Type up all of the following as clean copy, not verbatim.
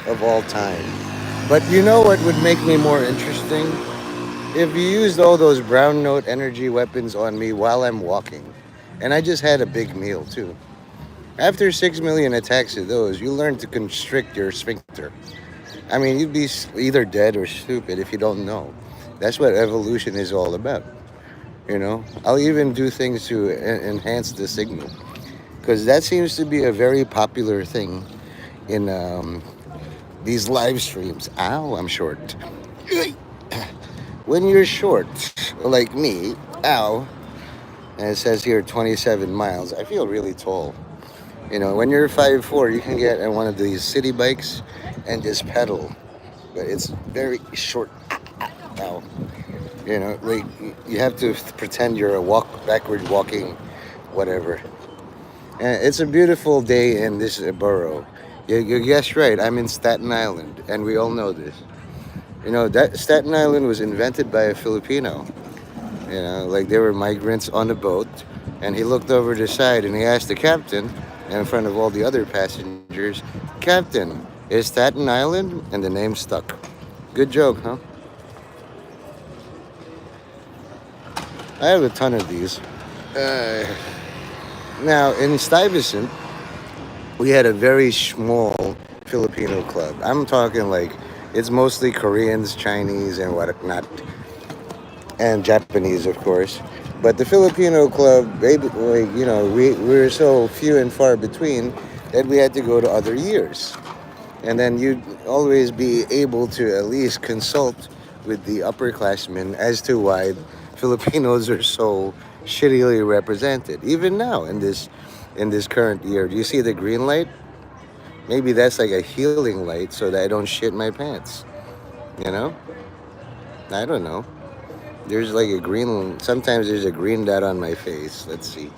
of all time. But you know what would make me more interesting? If you used all those brown note energy weapons on me while I'm walking, and I just had a big meal too. After 6 million attacks of those, you learn to constrict your sphincter. I mean, you'd be either dead or stupid if you don't know. That's what evolution is all about. You know, I'll even do things to enhance the signal because that seems to be a very popular thing in these live streams. Ow, I'm short. When you're short, like me, ow, and it says here 27 miles, I feel really tall. You know, when you're 5'4", you can get on one of these city bikes and just pedal, but it's very short. Ow. You know, like you have to pretend you're a backward walking, whatever. And it's a beautiful day in this borough. You guessed right. I'm in Staten Island, and we all know this. You know that Staten Island was invented by a Filipino. You know, like they were migrants on a boat, and he looked over the side and he asked the captain, in front of all the other passengers, "Captain, is Staten Island?" And the name stuck. Good joke, huh? I have a ton of these. Uh, Now in Stuyvesant, we had a very small Filipino club. I'm talking like it's mostly Koreans, Chinese, and whatnot, and Japanese, of course. But the Filipino club, we were so few and far between that we had to go to other years. And then you'd always be able to at least consult with the upperclassmen as to why Filipinos are so shittily represented. Even now in this current year, do you see the green light? Maybe that's like a healing light so that I don't shit my pants. You know? I don't know. There's like a green. Sometimes there's a green dot on my face. Let's see.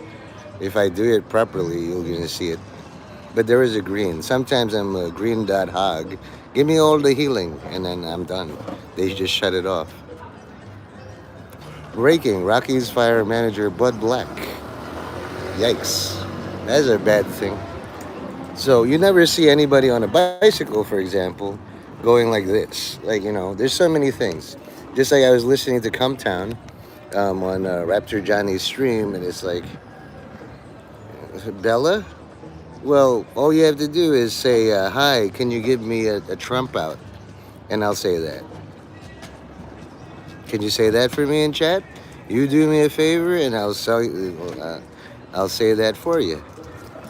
If I do it properly, you're gonna see it. But there is a green. Sometimes I'm a green dot hog. Give me all the healing, and then I'm done. They just shut it off. Raking. Rockies fire manager Bud Black. Yikes. That's a bad thing. So you never see anybody on a bicycle, for example, going like this. Like, you know, there's so many things. Just like I was listening to Come Town on Raptor Johnny's stream, and it's like, Bella? Well, all you have to do is say, hi, can you give me a Trump out? And I'll say that. Can you say that for me in chat? You do me a favor, and I'll say that for you.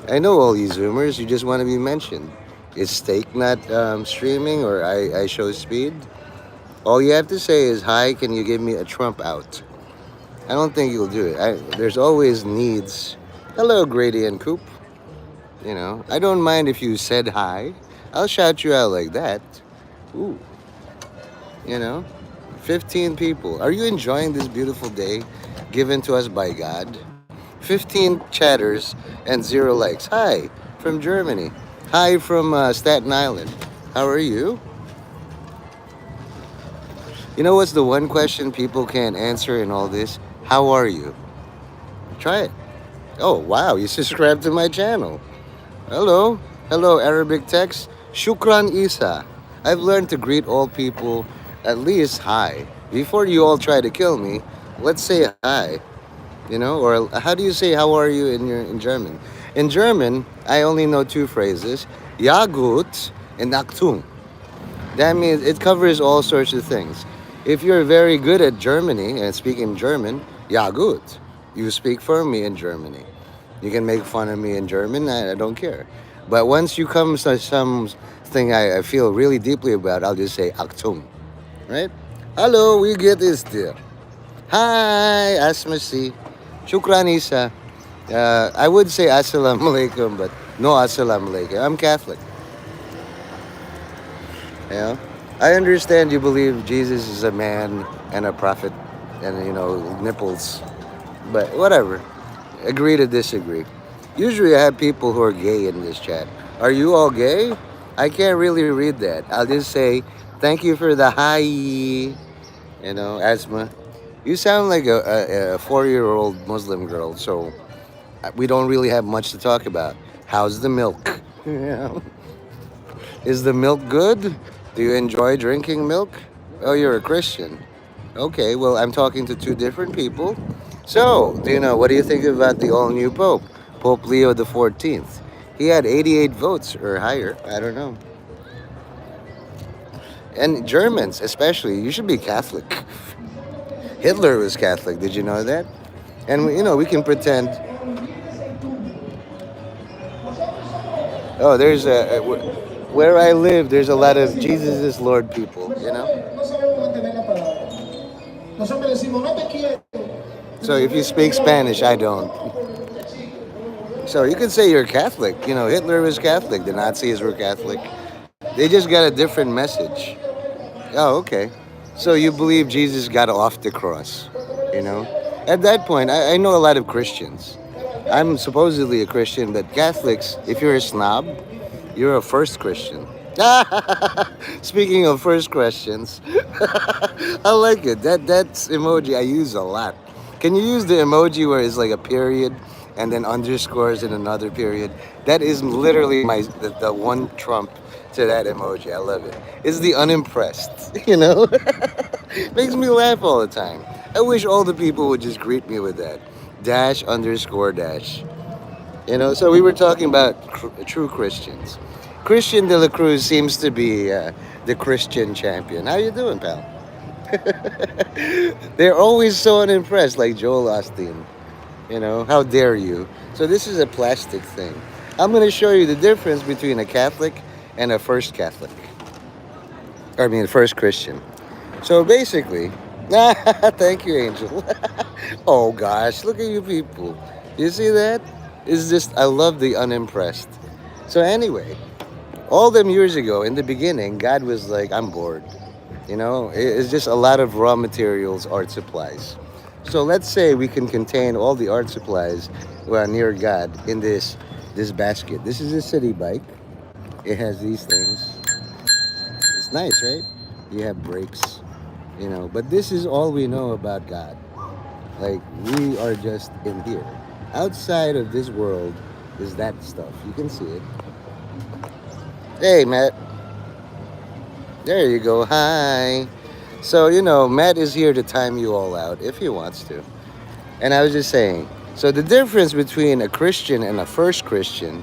I know all you Zoomers. You just want to be mentioned. Is Steak not streaming, or I show speed? All you have to say is, hi, can you give me a Trump out? I don't think you'll do it. There's always needs. Hello, Grady and Coop. You know, I don't mind if you said hi. I'll shout you out like that. Ooh, you know, 15 people. Are you enjoying this beautiful day given to us by God? 15 chatters and 0 likes. Hi from Germany. Hi from Staten Island. How are you? You know what's the one question people can't answer in all this? How are you? Try it. Oh, wow, you subscribed to my channel. Hello. Hello, Arabic text. Shukran Isa. I've learned to greet all people at least hi. Before you all try to kill me, let's say hi. You know, or how do you say how are you in German? In German, I only know 2 phrases. Ja gut and Achtung. That means it covers all sorts of things. If you're very good at Germany and speaking German, ja gut. You speak for me in Germany. You can make fun of me in German, I don't care. But once you come to something I feel really deeply about, I'll just say Achtung. Right? Hello, wie geht es dir? Hi, Asmasi. Shukran Isa. I would say Assalamu alaikum, but no Assalamu alaikum. I'm Catholic. You know? I understand you believe Jesus is a man and a prophet and, you know, nipples. But whatever. Agree to disagree. Usually I have people who are gay in this chat. Are you all gay? I can't really read that. I'll just say, thank you for the hi. You know, Asma. You sound like a 4-year-old Muslim girl, so we don't really have much to talk about. How's the milk? You know? Is the milk good? Do you enjoy drinking milk? Oh, you're a Christian. Okay, well, I'm talking to two different people. So, do you know, what do you think about the all new Pope, Pope Leo the 14th? He had 88 votes or higher. I don't know. And Germans, especially, you should be Catholic. Hitler was Catholic. Did you know that? And, we can pretend. Oh, where I live, there's a lot of Jesus is Lord people. So if you speak Spanish, I don't. So you could say you're Catholic. Hitler was Catholic. The Nazis were Catholic. They just got a different message. Oh, okay. So you believe Jesus got off the cross, you know? At that point, I know a lot of Christians. I'm supposedly a Christian, but Catholics, if you're a snob, you're a first Christian. Speaking of first questions, I like it. That's emoji I use a lot. Can you use the emoji where it's like a period and then underscores in another period? That is literally the one trump to that emoji. I love it. It's the unimpressed, Makes me laugh all the time. I wish all the people would just greet me with that. Dash underscore dash. So we were talking about true Christians. Christian de la Cruz seems to be the Christian champion. How you doing, pal? They're always so unimpressed, like Joel Osteen. How dare you? So this is a plastic thing. I'm going to show you the difference between a Catholic and a first Catholic. I mean, first Christian. So basically, thank you, Angel. Oh gosh, look at you people. You see that? It's just, I love the unimpressed. So anyway, all them years ago, in the beginning, God was like, I'm bored. It's just a lot of raw materials, art supplies. So let's say we can contain all the art supplies near God in this basket. This is a city bike. It has these things. It's nice, right? You have brakes, But this is all we know about God. Like, we are just in here. Outside of this world is that stuff. You can see it. Hey, Matt. There you go. Hi. So, Matt is here to time you all out if he wants to. And I was just saying, so the difference between a Christian and a first Christian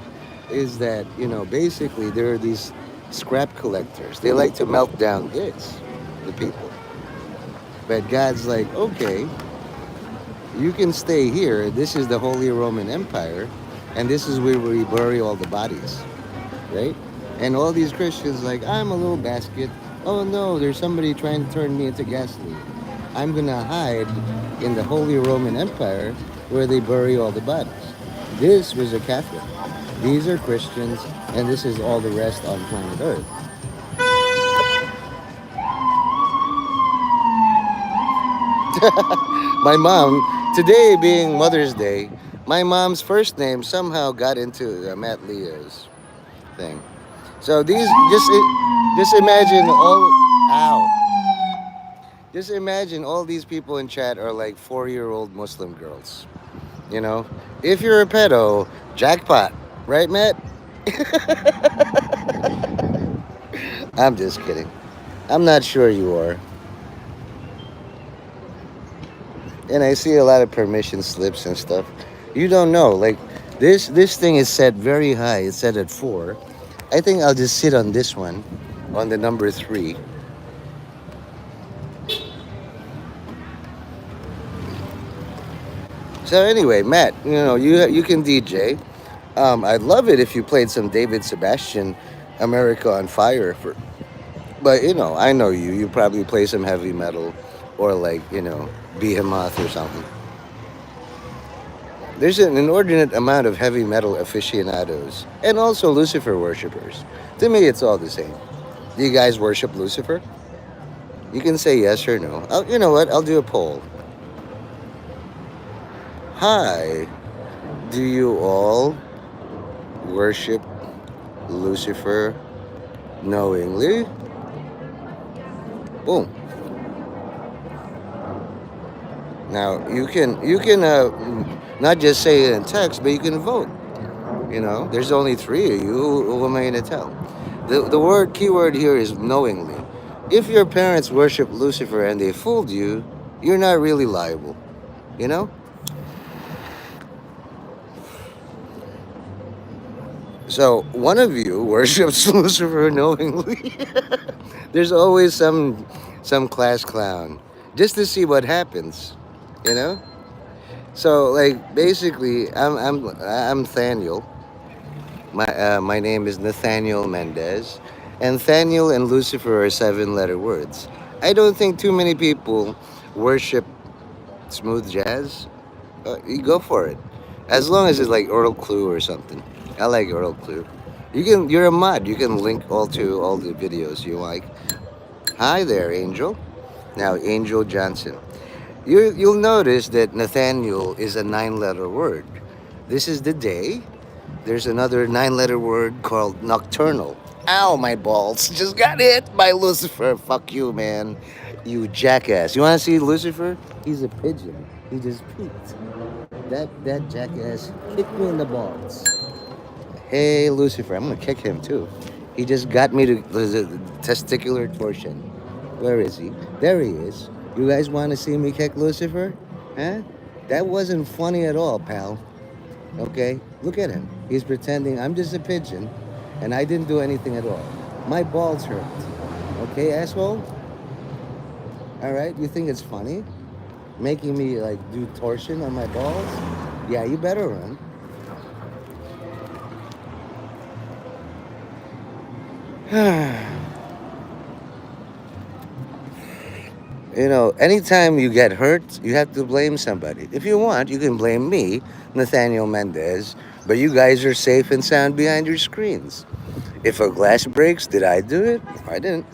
is that, basically there are these scrap collectors. They like to melt down goods, the people. But God's like, okay, you can stay here. This is the Holy Roman Empire, and this is where we bury all the bodies, right? And all these Christians like, I'm a little basket. Oh no, there's somebody trying to turn me into gasoline. I'm gonna hide in the Holy Roman Empire where they bury all the bodies. This was a Catholic. These are Christians, and this is all the rest on planet Earth. My mom, today being Mother's Day, my mom's first name somehow got into Matt Leo's thing. So these just imagine all just imagine all these people in chat are like 4-year-old Muslim girls. If you're a pedo, jackpot, right, Matt? I'm just kidding. I'm not sure you are. And I see a lot of permission slips and stuff. You don't know. Like this thing is set very high. It's set at 4. I think I'll just sit on this one, on the number 3. So anyway, Matt, you can DJ. I'd love it if you played some David Sebastian, America on Fire but I know you. You probably play some heavy metal or like, Behemoth or something. There's an inordinate amount of heavy metal aficionados and also Lucifer worshippers. To me, it's all the same. Do you guys worship Lucifer? You can say yes or no. You know what? I'll do a poll. Hi. Do you all worship Lucifer knowingly? Boom. Now you can not just say it in text, but you can vote. There's only 3 of you. Who am I going to tell? The word keyword here is knowingly. If your parents worship Lucifer and they fooled you, you're not really liable. You know. So one of you worships Lucifer knowingly. There's always some class clown just to see what happens. You know. So like basically, I'm Thaniel. My name is Nathaniel Mendez, and Thaniel and Lucifer are seven-letter words. I don't think too many people worship smooth jazz. You go for it, as long as it's like Oral Clue or something. I like Oral Clue. You're a mod. You can link all the videos you like. Hi there, Angel. Now, Angel Johnson. You'll notice that Nathaniel is a nine-letter word. This is the day. There's another nine-letter word called nocturnal. Ow, my balls just got hit by Lucifer. Fuck you, man. You jackass. You want to see Lucifer? He's a pigeon. He just peeked. That jackass kicked me in the balls. Hey, Lucifer. I'm going to kick him, too. He just got me to the testicular torsion. Where is he? There he is. You guys want to see me kick Lucifer? Huh? That wasn't funny at all, pal. Okay? Look at him. He's pretending I'm just a pigeon and I didn't do anything at all. My balls hurt. Okay, asshole? Alright, you think it's funny? Making me like do torsion on my balls? Yeah, you better run. You know, anytime you get hurt, you have to blame somebody. If you want, you can blame me, Nathaniel Mendez, but you guys are safe and sound behind your screens. If a glass breaks, did I do it? I didn't.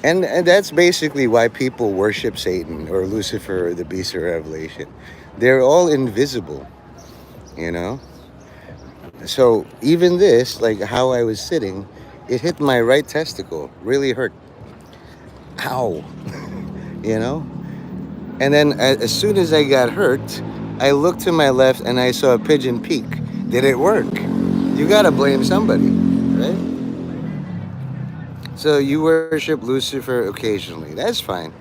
And that's basically why people worship Satan or Lucifer or the beast of Revelation. They're all invisible, you know? So even this, like how I was sitting, it hit my right testicle, really hurt. Ow, you know? And then as soon as I got hurt, I looked to my left and I saw a pigeon peek. Did it work? You gotta blame somebody, right? So you worship Lucifer occasionally. That's fine.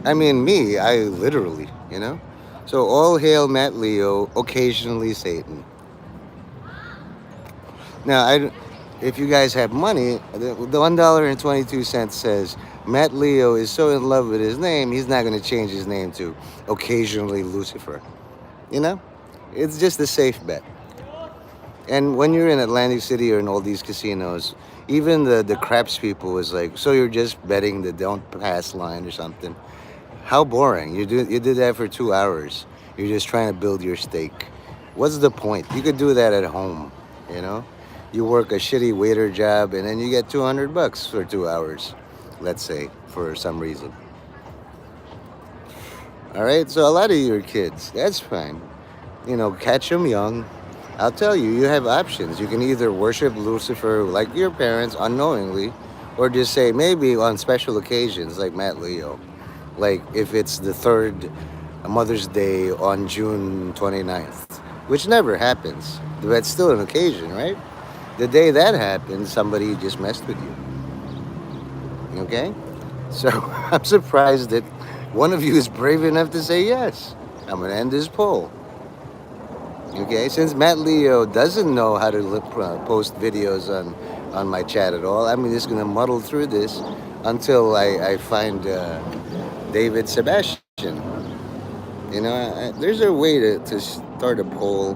I mean, me, I literally, you know? So all hail Matt Leo, occasionally Satan. Now, if you guys have money, the $1.22 says Matt Leo is so in love with his name, he's not going to change his name to occasionally Lucifer. You know? It's just a safe bet. And when you're in Atlantic City or in all these casinos, even the craps people is like, so you're just betting the don't pass line or something. How boring. You did that for 2 hours. You're just trying to build your stake. What's the point? You could do that at home, you know? You work a shitty waiter job and then you get $200 for 2 hours, let's say, for some reason. All right, so a lot of your kids, that's fine. You know, catch them young. I'll tell you, you have options. You can either worship Lucifer like your parents unknowingly, or just say maybe on special occasions like Matt Leo. Like if it's the third Mother's Day on June 29th, which never happens. But it's still an occasion, right? The day that happened, somebody just messed with you. Okay? So I'm surprised that one of you is brave enough to say yes. I'm going to end this poll. Okay? Since Matt Leo doesn't know how to post videos on my chat at all, I'm just going to muddle through this until I find David Sebastian. You know, there's a way to start a poll